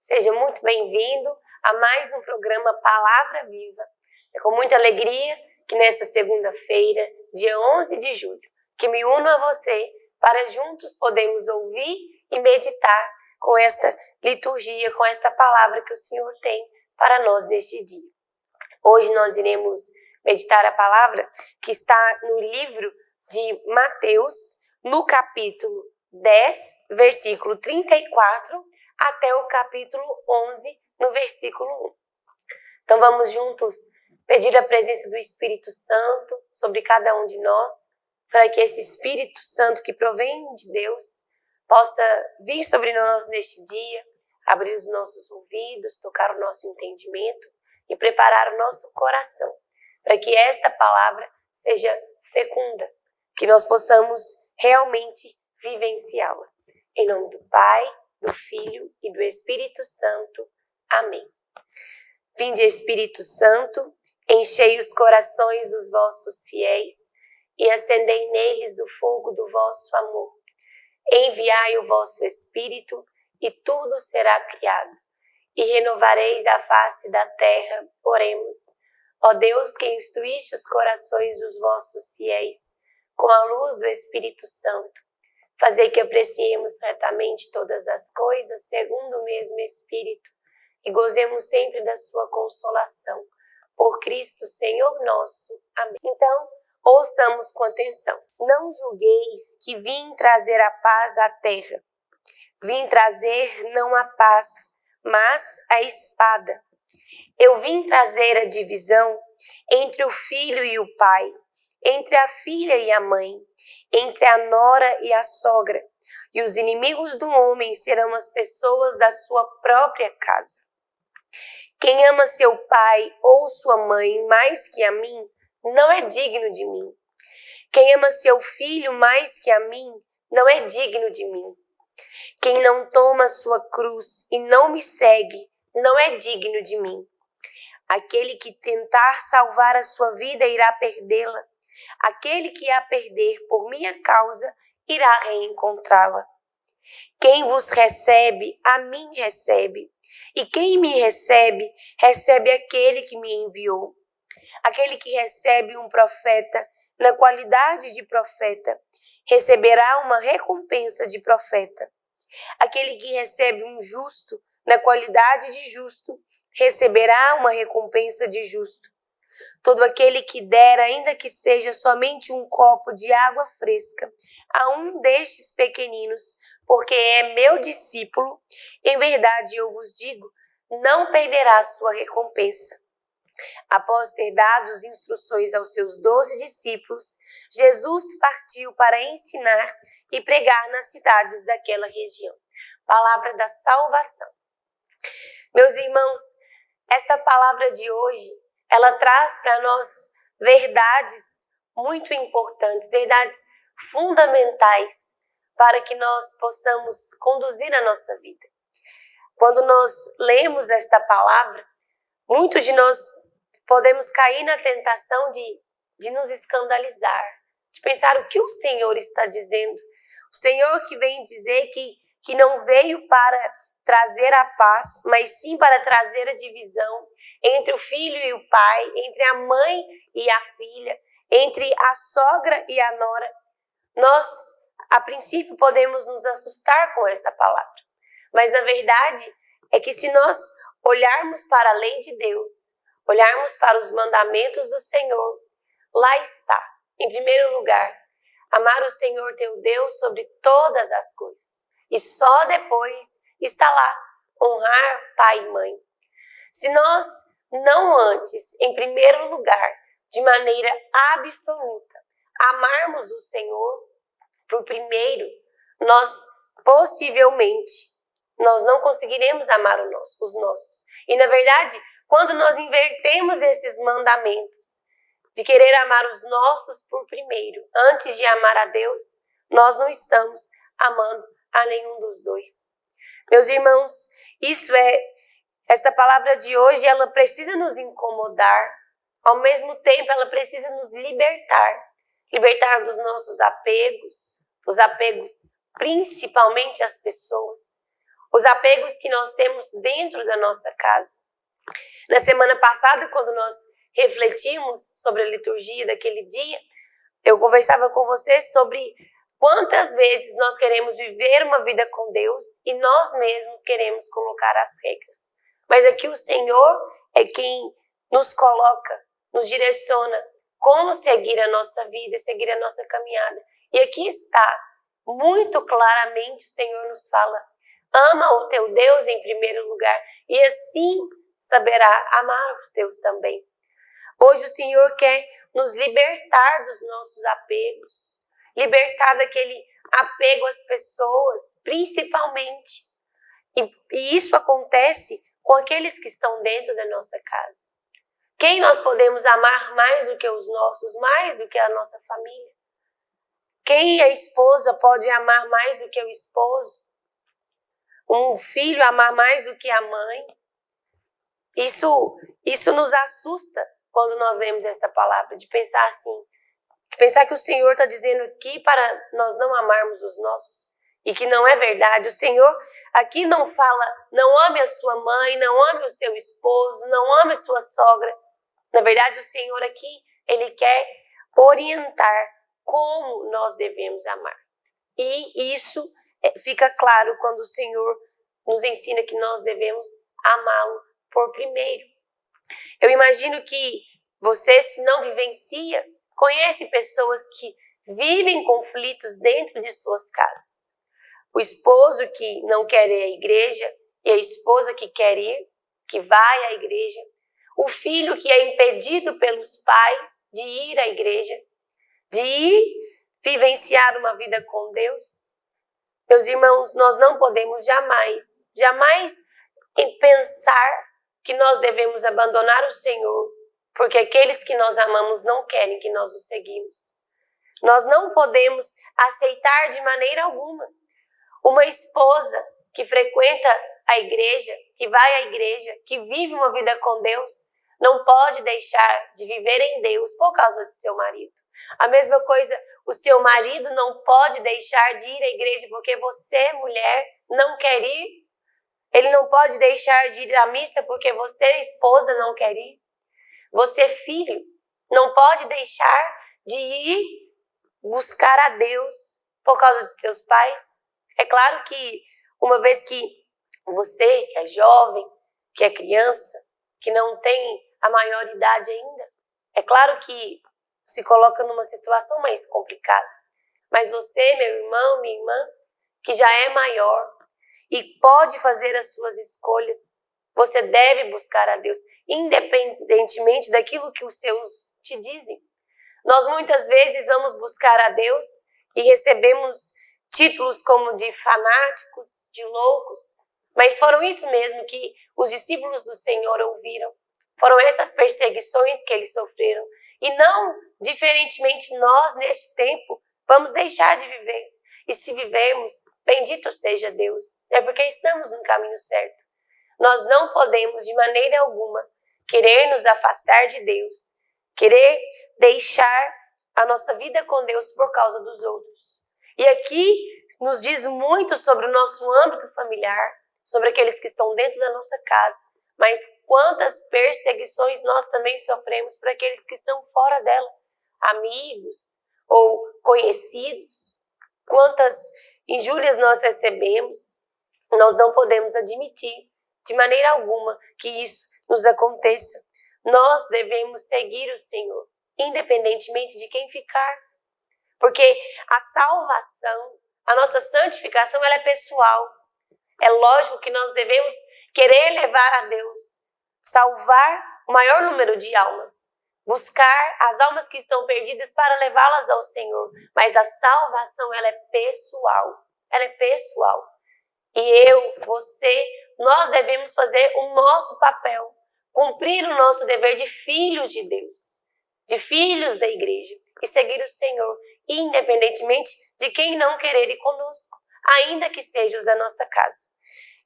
Seja muito bem-vindo a mais um programa Palavra Viva. É com muita alegria que nesta segunda-feira, dia 11 de julho, que me uno a você para juntos podermos ouvir e meditar com esta liturgia, com esta palavra que o Senhor tem para nós neste dia. Hoje nós iremos meditar a palavra que está no livro de Mateus, no capítulo 10, versículo 34, até o capítulo 11, no versículo 1. Então vamos juntos pedir a presença do Espírito Santo sobre cada um de nós, para que esse Espírito Santo que provém de Deus possa vir sobre nós neste dia, abrir os nossos ouvidos, tocar o nosso entendimento e preparar o nosso coração, para que esta palavra seja fecunda, que nós possamos realmente vivenciá-la. Em nome do Pai, do Filho e do Espírito Santo. Amém. Vinde, Espírito Santo, enchei os corações dos vossos fiéis e acendei neles o fogo do vosso amor. Enviai o vosso Espírito e tudo será criado, e renovareis a face da terra. Oremos. Ó Deus, que instruíste os corações dos vossos fiéis com a luz do Espírito Santo, fazei que apreciemos certamente todas as coisas segundo o mesmo Espírito e gozemos sempre da sua consolação. Por Cristo, Senhor nosso. Amém. Então, ouçamos com atenção. Não julgueis que vim trazer a paz à terra. Vim trazer não a paz, mas a espada. Eu vim trazer a divisão entre o filho e o pai, entre a filha e a mãe, entre a nora e a sogra, e os inimigos do homem serão as pessoas da sua própria casa. Quem ama seu pai ou sua mãe mais que a mim, não é digno de mim. Quem ama seu filho mais que a mim, não é digno de mim. Quem não toma sua cruz e não me segue, não é digno de mim. Aquele que tentar salvar a sua vida irá perdê-la. Aquele que a perder por minha causa irá reencontrá-la. Quem vos recebe, a mim recebe. E quem me recebe, recebe aquele que me enviou. Aquele que recebe um profeta na qualidade de profeta, receberá uma recompensa de profeta. Aquele que recebe um justo na qualidade de justo, receberá uma recompensa de justo. Todo aquele que der, ainda que seja somente um copo de água fresca, a um destes pequeninos, porque é meu discípulo, em verdade eu vos digo, não perderá sua recompensa. Após ter dado as instruções aos seus 12 discípulos, Jesus partiu para ensinar e pregar nas cidades daquela região. Palavra da salvação. Meus irmãos, esta palavra de hoje, ela traz para nós verdades muito importantes, verdades fundamentais para que nós possamos conduzir a nossa vida. Quando nós lemos esta palavra, muitos de nós podemos cair na tentação de nos escandalizar, de pensar o que o Senhor está dizendo. O Senhor que vem dizer que não veio para trazer a paz, mas sim para trazer a divisão entre o filho e o pai, entre a mãe e a filha, entre a sogra e a nora. Nós, a princípio, podemos nos assustar com esta palavra, mas na verdade é que se nós olharmos para a lei de Deus, olharmos para os mandamentos do Senhor, lá está, em primeiro lugar, amar o Senhor teu Deus sobre todas as coisas, e só depois está lá, honrar pai e mãe. Se nós não antes, em primeiro lugar, de maneira absoluta, amarmos o Senhor por primeiro, nós possivelmente não conseguiremos amar os nossos. E na verdade, quando nós invertemos esses mandamentos, de querer amar os nossos por primeiro, antes de amar a Deus, nós não estamos amando a nenhum dos dois. Meus irmãos, esta palavra de hoje, ela precisa nos incomodar, ao mesmo tempo ela precisa nos libertar dos nossos apegos, os apegos principalmente às pessoas, os apegos que nós temos dentro da nossa casa. Na semana passada, quando nós refletimos sobre a liturgia daquele dia, eu conversava com vocês sobre quantas vezes nós queremos viver uma vida com Deus e nós mesmos queremos colocar as regras. Mas aqui o Senhor é quem nos coloca, nos direciona como seguir a nossa vida, seguir a nossa caminhada. E aqui está, muito claramente o Senhor nos fala: ama o teu Deus em primeiro lugar e assim saberá amar os teus também. Hoje o Senhor quer nos libertar dos nossos apegos, libertar daquele apego às pessoas, principalmente. E isso acontece com aqueles que estão dentro da nossa casa. Quem nós podemos amar mais do que os nossos, mais do que a nossa família? Quem a esposa pode amar mais do que o esposo? Um filho amar mais do que a mãe? Isso nos assusta quando nós lemos essa palavra, de pensar assim, de pensar que o Senhor está dizendo aqui para nós não amarmos os nossos, e que não é verdade. O Senhor aqui não fala, não ame a sua mãe, não ame o seu esposo, não ame a sua sogra. Na verdade, o Senhor aqui, Ele quer orientar como nós devemos amar. E isso fica claro quando o Senhor nos ensina que nós devemos amá-lo por primeiro. Eu imagino que você, se não vivencia, conhece pessoas que vivem conflitos dentro de suas casas. O esposo que não quer ir à igreja e a esposa que quer ir, que vai à igreja. O filho que é impedido pelos pais de ir à igreja, de ir vivenciar uma vida com Deus. Meus irmãos, nós não podemos jamais pensar que nós devemos abandonar o Senhor, porque aqueles que nós amamos não querem que nós o seguimos. Nós não podemos aceitar de maneira alguma uma esposa que frequenta a igreja, que vai à igreja, que vive uma vida com Deus, não pode deixar de viver em Deus por causa de seu marido. A mesma coisa, o seu marido não pode deixar de ir à igreja porque você, mulher, não quer ir. Ele não pode deixar de ir à missa porque você, esposa, não quer ir. Você, filho, não pode deixar de ir buscar a Deus por causa de seus pais. É claro que uma vez que você, que é jovem, que é criança, que não tem a maioridade ainda, é claro que se coloca numa situação mais complicada. Mas você, meu irmão, minha irmã, que já é maior e pode fazer as suas escolhas, você deve buscar a Deus, independentemente daquilo que os seus te dizem. Nós muitas vezes vamos buscar a Deus e recebemos títulos como de fanáticos, de loucos, mas foram isso mesmo que os discípulos do Senhor ouviram. Foram essas perseguições que eles sofreram. E não, diferentemente, nós neste tempo vamos deixar de viver. E se vivermos, bendito seja Deus, é porque estamos no caminho certo. Nós não podemos de maneira alguma querer nos afastar de Deus, querer deixar a nossa vida com Deus por causa dos outros. E aqui nos diz muito sobre o nosso âmbito familiar, sobre aqueles que estão dentro da nossa casa, mas quantas perseguições nós também sofremos por aqueles que estão fora dela, amigos ou conhecidos. Quantas injúrias nós recebemos, nós não podemos admitir de maneira alguma que isso nos aconteça. Nós devemos seguir o Senhor, independentemente de quem ficar, porque a salvação, a nossa santificação, ela é pessoal. É lógico que nós devemos querer levar a Deus, salvar o maior número de almas, buscar as almas que estão perdidas para levá-las ao Senhor. Mas a salvação, ela é pessoal. Ela é pessoal. E eu, você, nós devemos fazer o nosso papel, cumprir o nosso dever de filhos de Deus, de filhos da igreja, e seguir o Senhor, independentemente de quem não querer ir conosco, ainda que seja os da nossa casa.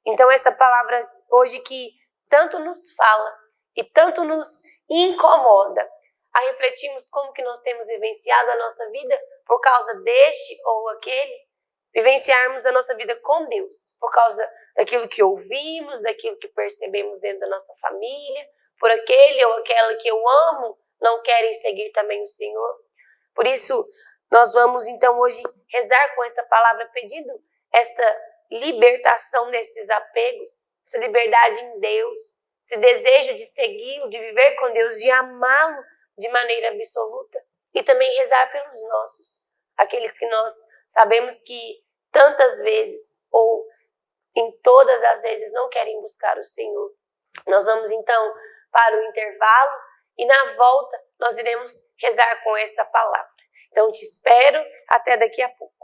Então essa palavra hoje que tanto nos fala e tanto nos incomoda a refletirmos como que nós temos vivenciado a nossa vida por causa deste ou aquele, vivenciarmos a nossa vida com Deus por causa daquilo que ouvimos, daquilo que percebemos dentro da nossa família, por aquele ou aquela que eu amo, não querem seguir também o Senhor. Por isso, nós vamos então hoje rezar com esta palavra, pedindo esta libertação desses apegos, essa liberdade em Deus, esse desejo de segui-lo, de viver com Deus, de amá-lo de maneira absoluta. E também rezar pelos nossos, aqueles que nós sabemos que tantas vezes ou em todas as vezes não querem buscar o Senhor. Nós vamos então para o intervalo e na volta nós iremos rezar com esta palavra. Então te espero até daqui a pouco.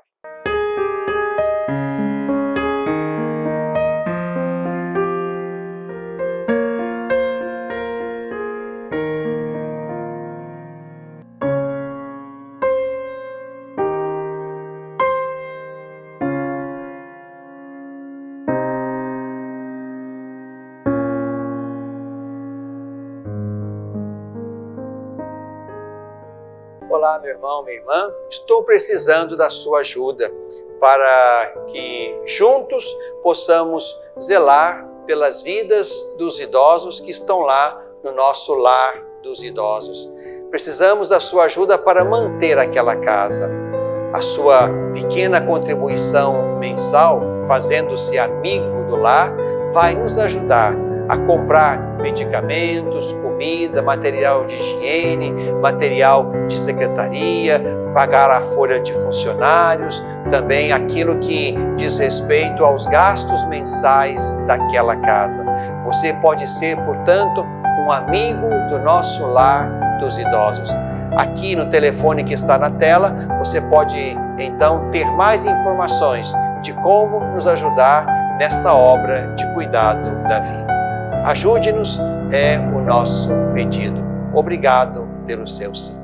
Olá, meu irmão, minha irmã, estou precisando da sua ajuda para que juntos possamos zelar pelas vidas dos idosos que estão lá no nosso lar dos idosos. Precisamos da sua ajuda para manter aquela casa. A sua pequena contribuição mensal, fazendo-se amigo do lar, vai nos ajudar a comprar medicamentos, comida, material de higiene, material de secretaria, pagar a folha de funcionários, também aquilo que diz respeito aos gastos mensais daquela casa. Você pode ser, portanto, um amigo do nosso lar dos idosos. Aqui no telefone que está na tela, você pode então ter mais informações de como nos ajudar nessa obra de cuidado da vida. Ajude-nos, é o nosso pedido. Obrigado pelo seu sim.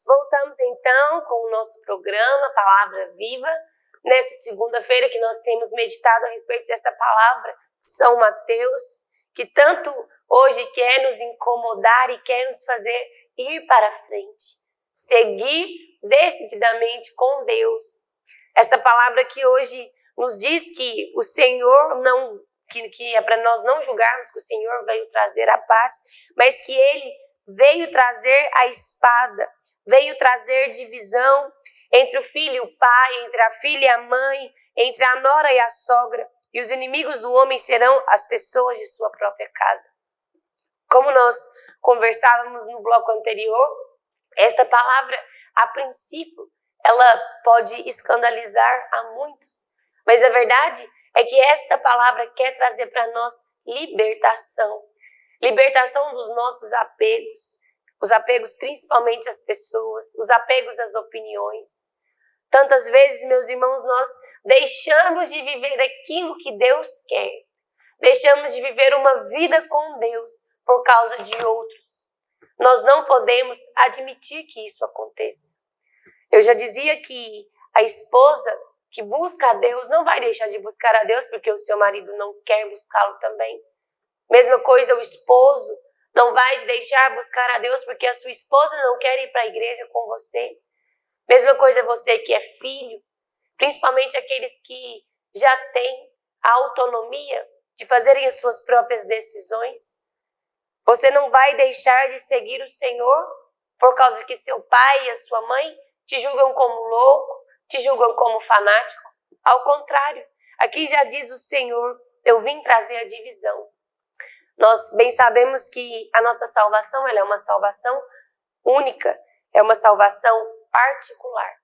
Voltamos então com o nosso programa Palavra Viva, nesta segunda-feira que nós temos meditado a respeito dessa palavra, São Mateus, que tanto hoje quer nos incomodar e quer nos fazer ir para frente, seguir decididamente com Deus. Essa palavra que hoje nos diz que o Senhor não, que é para nós não julgarmos que o Senhor veio trazer a paz, mas que Ele veio trazer a espada, veio trazer divisão entre o filho e o pai, entre a filha e a mãe, entre a nora e a sogra. E os inimigos do homem serão as pessoas de sua própria casa. Como nós conversávamos no bloco anterior, esta palavra, a princípio, ela pode escandalizar a muitos. Mas a verdade é que esta palavra quer trazer para nós libertação. Libertação dos nossos apegos. Os apegos principalmente às pessoas, os apegos às opiniões. Tantas vezes, meus irmãos, nós deixamos de viver aquilo que Deus quer. Deixamos de viver uma vida com Deus por causa de outros. Nós não podemos admitir que isso aconteça. Eu já dizia que a esposa que busca a Deus não vai deixar de buscar a Deus porque o seu marido não quer buscá-lo também. Mesma coisa o esposo. Não vai te deixar buscar a Deus porque a sua esposa não quer ir para a igreja com você. Mesma coisa você que é filho, principalmente aqueles que já têm a autonomia de fazerem as suas próprias decisões. Você não vai deixar de seguir o Senhor por causa que seu pai e a sua mãe te julgam como louco, te julgam como fanático. Ao contrário, aqui já diz o Senhor, eu vim trazer a divisão. Nós bem sabemos que a nossa salvação ela é uma salvação única, é uma salvação particular.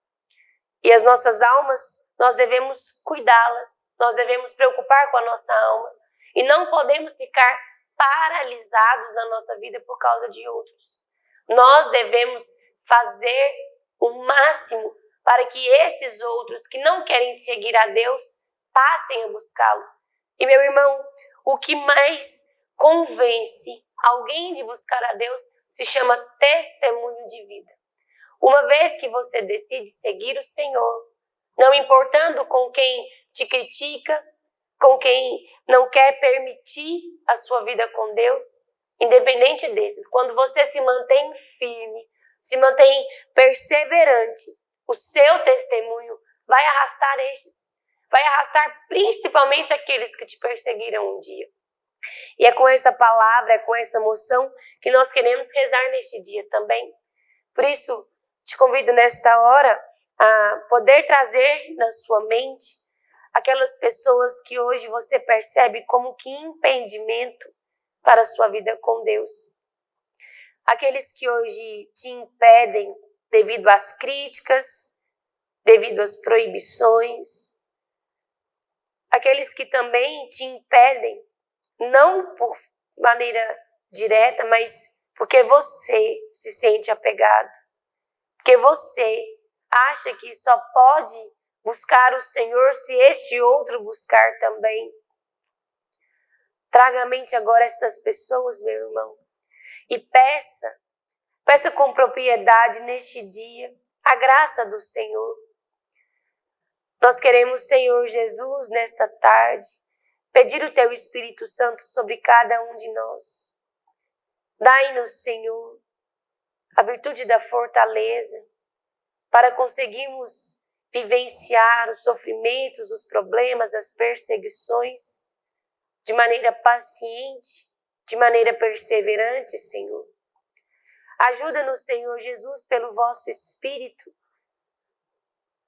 E as nossas almas, nós devemos cuidá-las, nós devemos preocupar com a nossa alma e não podemos ficar paralisados na nossa vida por causa de outros. Nós devemos fazer o máximo para que esses outros que não querem seguir a Deus passem a buscá-lo. E meu irmão, o que mais convence alguém de buscar a Deus se chama testemunho de vida. Uma vez que você decide seguir o Senhor, não importando com quem te critica, com quem não quer permitir a sua vida com Deus, independente desses, quando você se mantém firme, se mantém perseverante, o seu testemunho vai arrastar estes, vai arrastar principalmente aqueles que te perseguiram um dia. E é com esta palavra, é com essa moção que nós queremos rezar neste dia também. Por isso, te convido nesta hora a poder trazer na sua mente aquelas pessoas que hoje você percebe como que impedimento para a sua vida com Deus. Aqueles que hoje te impedem devido às críticas, devido às proibições. Aqueles que também te impedem, não por maneira direta, mas porque você se sente apegado. Porque você acha que só pode buscar o Senhor se este outro buscar também. Traga à mente agora estas pessoas, meu irmão, e peça com propriedade neste dia a graça do Senhor. Nós queremos, Senhor Jesus, nesta tarde, pedir o Teu Espírito Santo sobre cada um de nós. Dai-nos, Senhor, a virtude da fortaleza para conseguirmos vivenciar os sofrimentos, os problemas, as perseguições de maneira paciente, de maneira perseverante, Senhor. Ajuda-nos, Senhor Jesus, pelo vosso Espírito,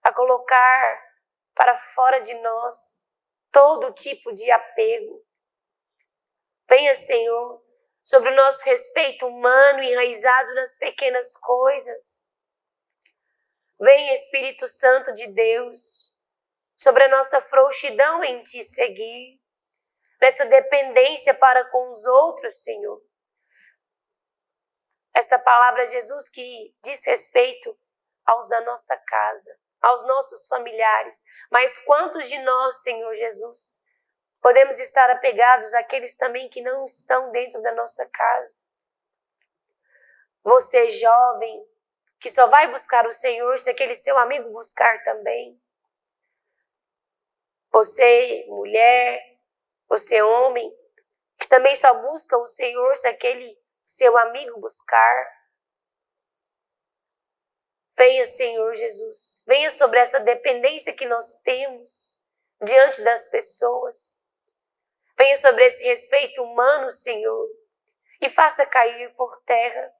a colocar para fora de nós todo tipo de apego. Venha, Senhor, sobre o nosso respeito humano enraizado nas pequenas coisas. Venha, Espírito Santo de Deus, sobre a nossa frouxidão em Te seguir, nessa dependência para com os outros, Senhor. Esta palavra, Jesus, que diz respeito aos da nossa casa, aos nossos familiares, mas quantos de nós, Senhor Jesus, podemos estar apegados àqueles também que não estão dentro da nossa casa? Você, jovem, que só vai buscar o Senhor se aquele seu amigo buscar também. Você, mulher, você, homem, que também só busca o Senhor se aquele seu amigo buscar. Venha, Senhor Jesus, venha sobre essa dependência que nós temos diante das pessoas. Venha sobre esse respeito humano, Senhor, e faça cair por terra.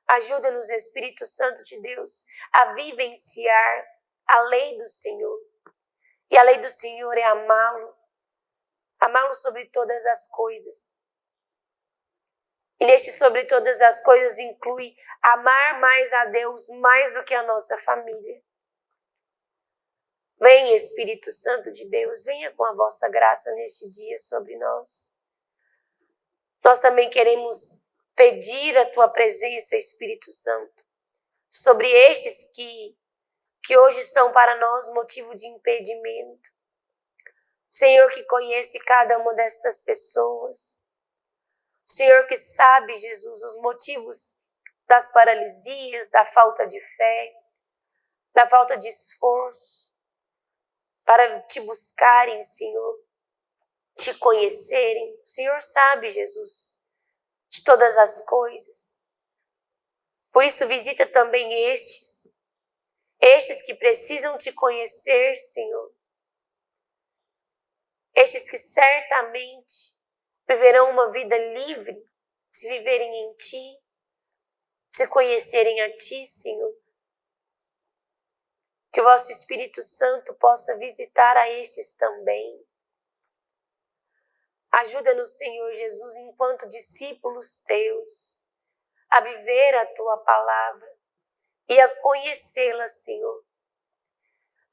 Ajuda-nos, Espírito Santo de Deus, a vivenciar a lei do Senhor. E a lei do Senhor é amá-lo, amá-lo sobre todas as coisas. E neste sobre todas as coisas inclui amar mais a Deus mais do que a nossa família. Venha, Espírito Santo de Deus, venha com a vossa graça neste dia sobre nós. Nós também queremos pedir a Tua presença, Espírito Santo, sobre estes que hoje são para nós motivo de impedimento. Senhor que conhece cada uma destas pessoas. Senhor que sabe, Jesus, os motivos das paralisias, da falta de fé, da falta de esforço, para Te buscarem, Senhor, Te conhecerem. O Senhor sabe, Jesus, de todas as coisas. Por isso visita também estes que precisam Te conhecer, Senhor. Estes que certamente viverão uma vida livre se viverem em Ti, se conhecerem a Ti, Senhor. Que o vosso Espírito Santo possa visitar a estes também. Ajuda-nos, Senhor Jesus, enquanto discípulos Teus, a viver a Tua palavra e a conhecê-la, Senhor.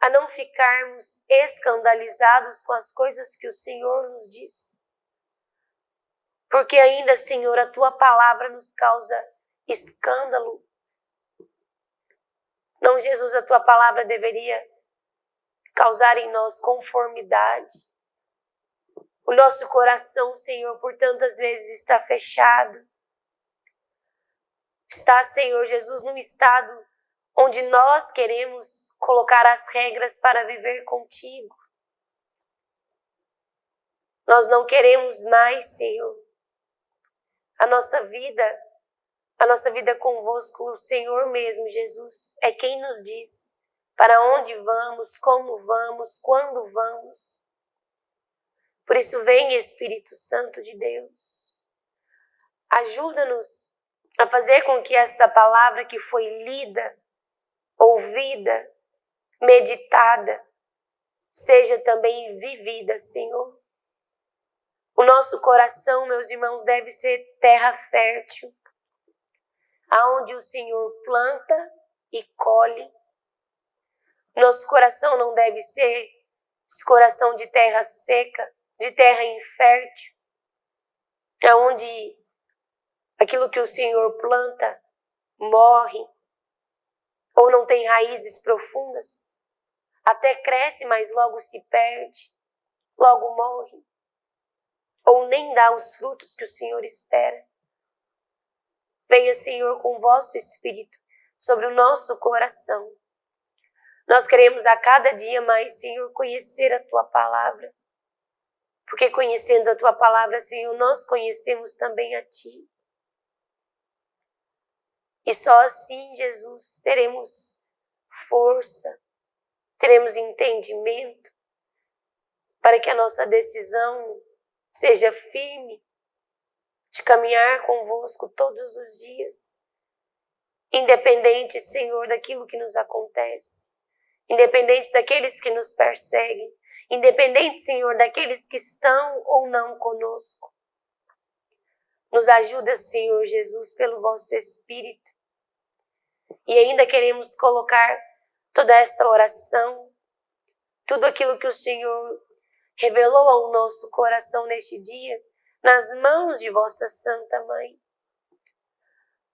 A não ficarmos escandalizados com as coisas que o Senhor nos diz. Porque ainda, Senhor, a Tua palavra nos causa escândalo. Não, Jesus, a Tua palavra deveria causar em nós conformidade. O nosso coração, Senhor, por tantas vezes está fechado. Está, Senhor Jesus, num estado onde nós queremos colocar as regras para viver contigo. Nós não queremos mais, Senhor, a nossa vida convosco, o Senhor mesmo, Jesus, é quem nos diz para onde vamos, como vamos, quando vamos. Por isso, vem, Espírito Santo de Deus, ajuda-nos a fazer com que esta palavra que foi lida, ouvida, meditada, seja também vivida, Senhor. O nosso coração, meus irmãos, deve ser terra fértil, aonde o Senhor planta e colhe. Nosso coração não deve ser esse coração de terra seca, de terra infértil, aonde aquilo que o Senhor planta morre ou não tem raízes profundas, até cresce, mas logo se perde, logo morre, ou nem dá os frutos que o Senhor espera. Venha, Senhor, com o vosso Espírito sobre o nosso coração. Nós queremos a cada dia mais, Senhor, conhecer a Tua Palavra, porque conhecendo a Tua Palavra, Senhor, nós conhecemos também a Ti. E só assim, Jesus, teremos força, teremos entendimento para que a nossa decisão seja firme de caminhar convosco todos os dias, independente, Senhor, daquilo que nos acontece, independente daqueles que nos perseguem, independente, Senhor, daqueles que estão ou não conosco. Nos ajuda, Senhor Jesus, pelo vosso Espírito. E ainda queremos colocar toda esta oração, tudo aquilo que o Senhor revelou ao nosso coração neste dia, nas mãos de vossa Santa Mãe.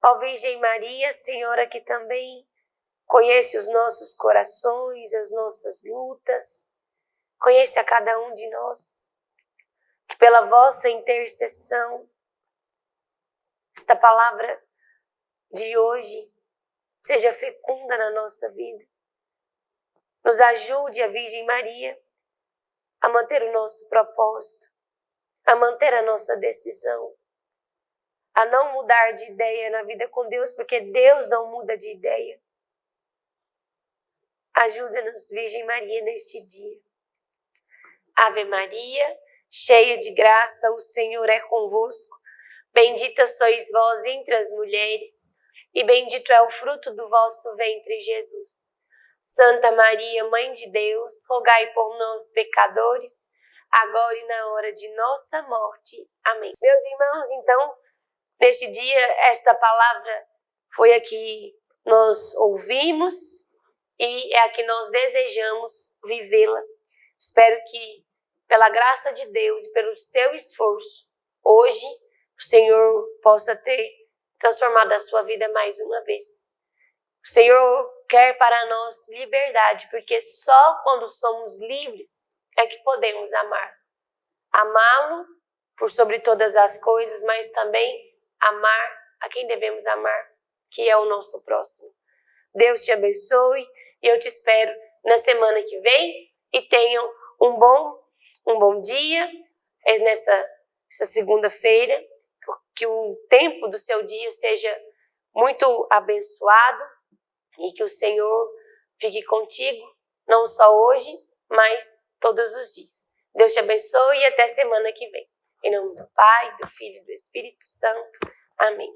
Ó Virgem Maria, Senhora que também conhece os nossos corações, as nossas lutas, conhece a cada um de nós, que pela vossa intercessão, esta palavra de hoje seja fecunda na nossa vida. Nos ajude, a Virgem Maria, a manter o nosso propósito, a manter a nossa decisão, a não mudar de ideia na vida com Deus, porque Deus não muda de ideia. Ajuda-nos, Virgem Maria, neste dia. Ave Maria, cheia de graça, o Senhor é convosco. Bendita sois vós entre as mulheres, e bendito é o fruto do vosso ventre, Jesus. Santa Maria, Mãe de Deus, rogai por nós, pecadores, agora e na hora de nossa morte. Amém. Meus irmãos, então, neste dia, esta palavra foi a que nós ouvimos e é a que nós desejamos vivê-la. Espero que, pela graça de Deus e pelo seu esforço, hoje o Senhor possa ter transformado a sua vida mais uma vez. O Senhor quer para nós liberdade, porque só quando somos livres é que podemos amar. Amá-lo por sobre todas as coisas, mas também amar a quem devemos amar, que é o nosso próximo. Deus te abençoe e eu te espero na semana que vem e tenham um bom dia nessa segunda-feira, que o tempo do seu dia seja muito abençoado e que o Senhor fique contigo, não só hoje, mas todos os dias. Deus te abençoe e até semana que vem. Em nome do Pai, do Filho e do Espírito Santo. Amém.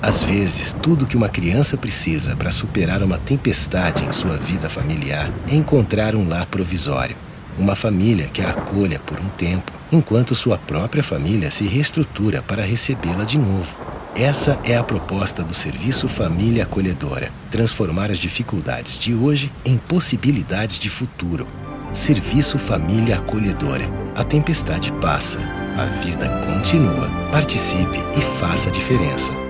Às vezes, tudo que uma criança precisa para superar uma tempestade em sua vida familiar é encontrar um lar provisório, uma família que a acolha por um tempo, enquanto sua própria família se reestrutura para recebê-la de novo. Essa é a proposta do Serviço Família Acolhedora. Transformar as dificuldades de hoje em possibilidades de futuro. Serviço Família Acolhedora. A tempestade passa. A vida continua. Participe e faça a diferença.